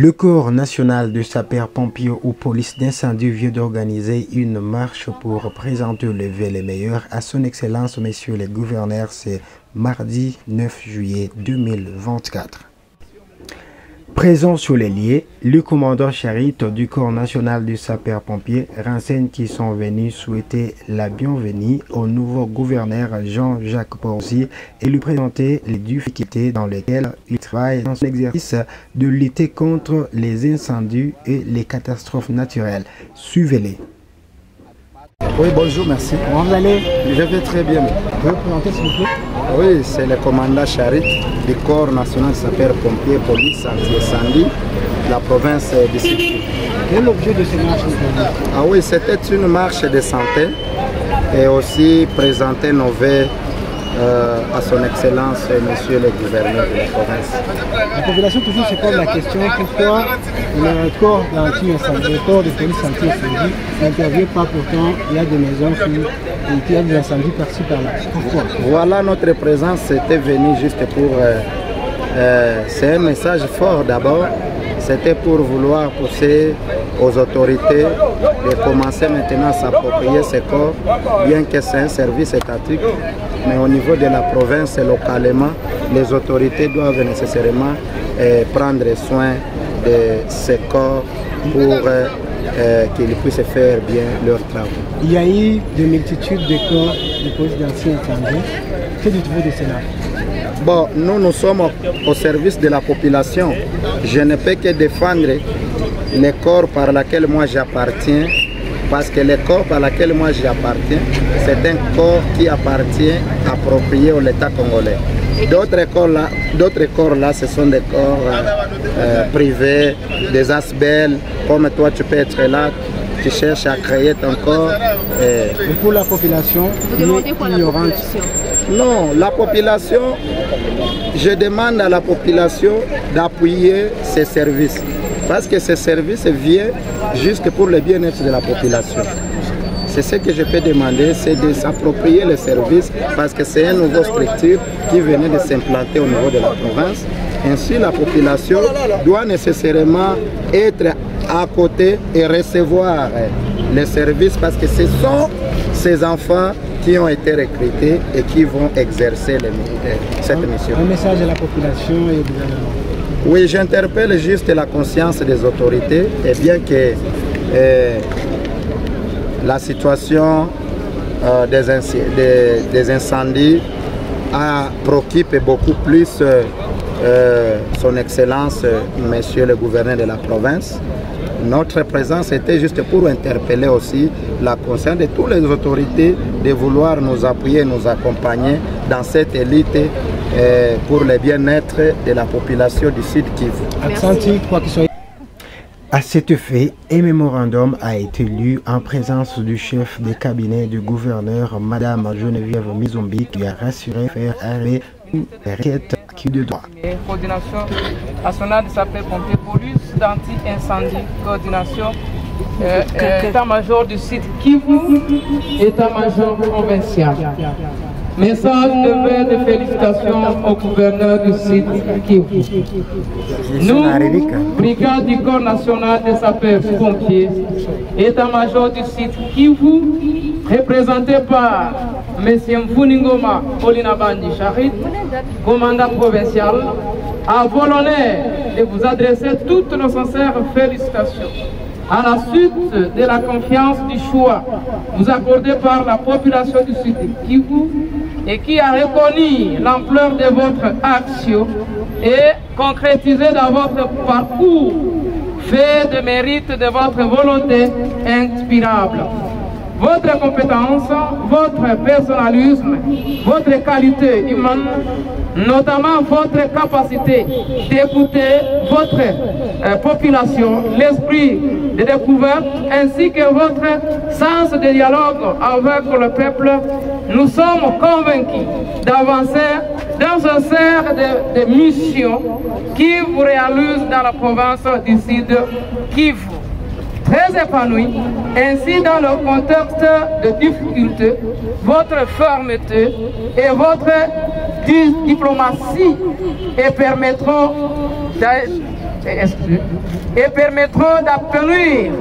Le Corps national de sapeurs-pompiers ou police d'incendie vient d'organiser une marche pour présenter le vœu les meilleurs à son Excellence, messieurs les gouverneurs, c'est mardi 9 juillet 2024. Présent sur les lieux, le commandant Charit du Corps national du sapeurs-pompiers renseigne qu'ils sont venus souhaiter la bienvenue au nouveau gouverneur Jean-Jacques Porcy et lui présenter les difficultés dans lesquelles il travaille dans son exercice de lutter contre les incendies et les catastrophes naturelles. Suivez-les. Oui, bonjour, merci. Comment vous allez? Je vais très bien. Vous pouvez vous présenter s'il vous plaît? Oui, c'est le commandant Charit du Corps national sapeurs-pompiers police anti-incendie de la province du Sud. Quel est l'objet de cette marche? Ah oui, c'était une marche de santé et aussi présenter nos vœux à son Excellence, Monsieur le gouverneur de la province. La population toujours se pose la question pourquoi le corps d'anti-incendie, le corps de police anti-incendie n'intervient pas. Pourtant il y a des maisons qui ont des incendies par-ci par-là. Pourquoi? Voilà, notre présence était venue juste pour... c'est un message fort d'abord. C'était pour vouloir pousser aux autorités de commencer maintenant à s'approprier ces corps, bien que c'est un service étatique, mais au niveau de la province et localement, les autorités doivent nécessairement prendre soin de ces corps pour qu'ils puissent faire bien leur travail. Il y a eu de multitudes de corps de police d'anti-incendie. Que dites-vous de cela? Bon, nous sommes au service de la population. Je ne peux que défendre les corps par lesquels moi j'appartiens, parce que les corps par lesquels moi j'appartiens, c'est un corps qui appartient approprié à l'État congolais. D'autres corps là, ce sont des corps privés, des ASBEL, comme toi tu peux être là, tu cherches à créer ton corps. Et pour la population, ignorante. Non, la population, je demande à la population d'appuyer ces services. Parce que ces services viennent juste pour le bien-être de la population. C'est ce que je peux demander, c'est de s'approprier les services parce que c'est une nouvelle structure qui venait de s'implanter au niveau de la province. Ainsi, la population doit nécessairement être à côté et recevoir les services parce que ce sont ces enfants qui ont été recrutés et qui vont exercer cette mission. Un message à la population et au gouvernement. Oui, j'interpelle juste la conscience des autorités et bien que la situation des incendies préoccupe beaucoup plus son Excellence, Monsieur le gouverneur de la province. Notre présence était juste pour interpeller aussi la conscience de toutes les autorités de vouloir nous appuyer, nous accompagner dans cette élite pour le bien-être de la population du Sud Kivu. À cet effet, un mémorandum a été lu en présence du chef de cabinet du gouverneur, Madame Geneviève Mizombi, qui a rassuré faire arriver une requête qui de droit. Coordination nationale de sapeurs-pompiers police d'anti-incendie, coordination état-major du site Kivu, état-major provincial. Message de vœux de félicitations au gouverneur du site Kivu. Nous, brigade du Corps national des sapeurs-pompiers, état-major du site Kivu, représenté par M. Mfuningoma Olinabandi Charit, commandant provincial, avons l'honneur de vous adresser toutes nos sincères félicitations à la suite de la confiance du choix vous accordé par la population du Sud Kivu et qui a reconnu l'ampleur de votre action et concrétisé dans votre parcours, fait de mérite de votre volonté inspirable. Votre compétence, votre personnalisme, votre qualité humaine, notamment votre capacité d'écouter votre population, l'esprit de découverte, ainsi que votre sens de dialogue avec le peuple, nous sommes convaincus d'avancer dans un cercle de missions qui vous réalisent dans la province du Sud Kivu. Très épanoui, ainsi dans le contexte de difficultés, votre fermeté et votre diplomatie et permettront est exclue et permettront d'obtenir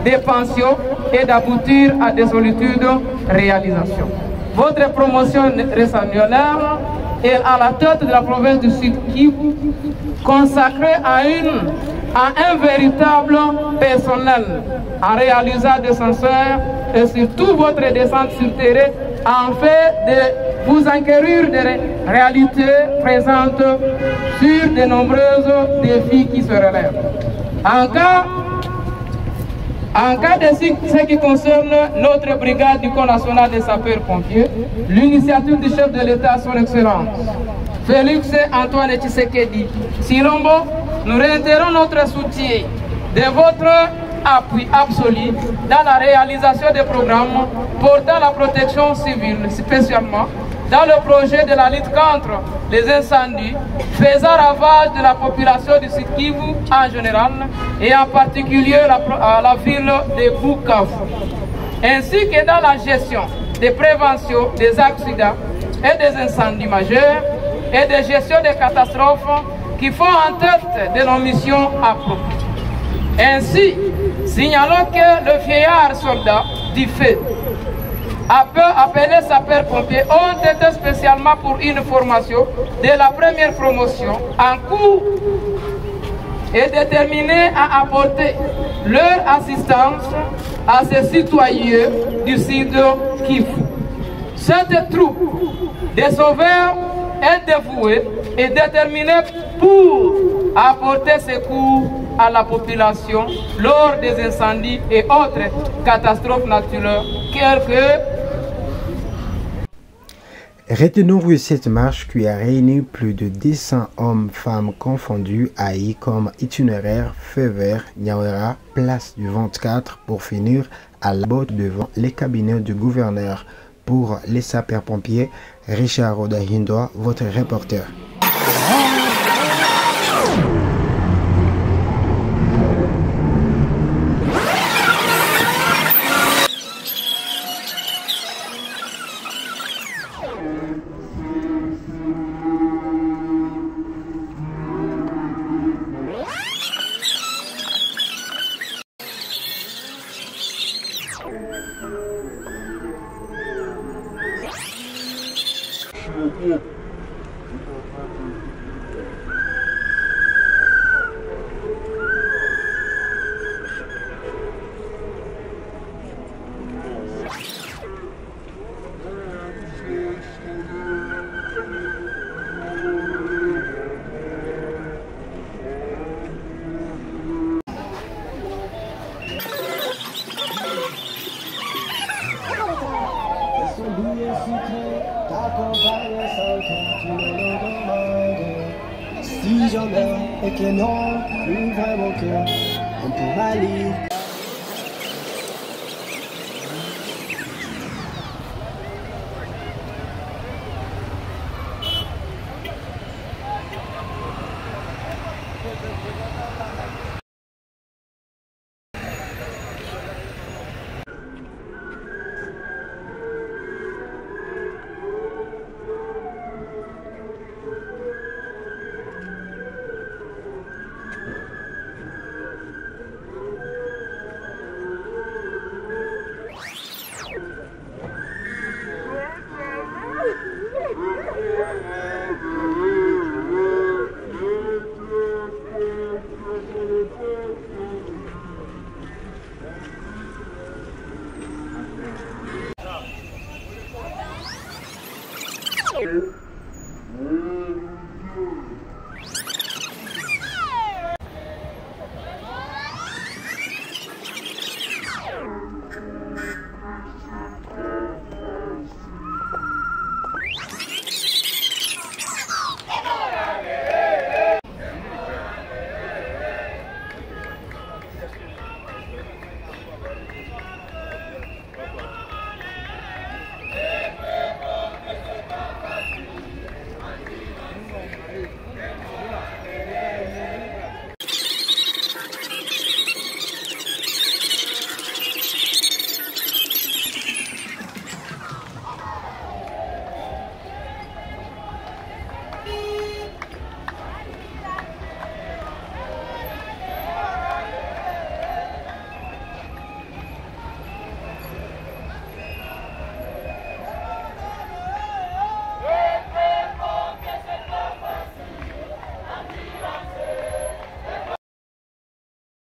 des pensions et d'aboutir à des solitudes réalisations. Votre promotion récessionnelle est à la tête de la province du Sud Kivu, consacrée à un véritable personnel en réalisant des censeurs et surtout votre descente sur terrain en fait de vous enquérir des réalités présentes sur de nombreux défis qui se relèvent. En cas de ce qui concerne notre brigade du Corps national des sapeurs-pompiers, l'initiative du chef de l'État, son Excellence, Félix Antoine Tshisekedi Tshilombo, nous réitérons notre soutien de votre appui absolu dans la réalisation des programmes portant la protection civile, spécialement dans le projet de la lutte contre les incendies faisant ravage de la population du Sud Kivu en général et en particulier la ville de Bukavu, ainsi que dans la gestion des préventions des accidents et des incendies majeurs et de gestion des catastrophes qui font en tête de nos missions appropriées. Ainsi, signalons que le vieillard soldat du fait appelés sapeurs-pompiers ont été spécialement pour une formation de la première promotion en cours et déterminés à apporter leur assistance à ces citoyens du Sud Kivu. Cette troupe de sauveurs est dévouée et déterminée pour apporter secours à la population lors des incendies et autres catastrophes naturelles. Retenons cette marche qui a réuni plus de 200 hommes, femmes confondus, haïs comme itinéraire, feu vert, Nyawera, place du 24 pour finir à la botte devant les cabinets du gouverneur. Pour les sapeurs-pompiers, Richard Odahindoa, votre reporter. Si jamais et que non, ouvre mon cœur, on pourra lire.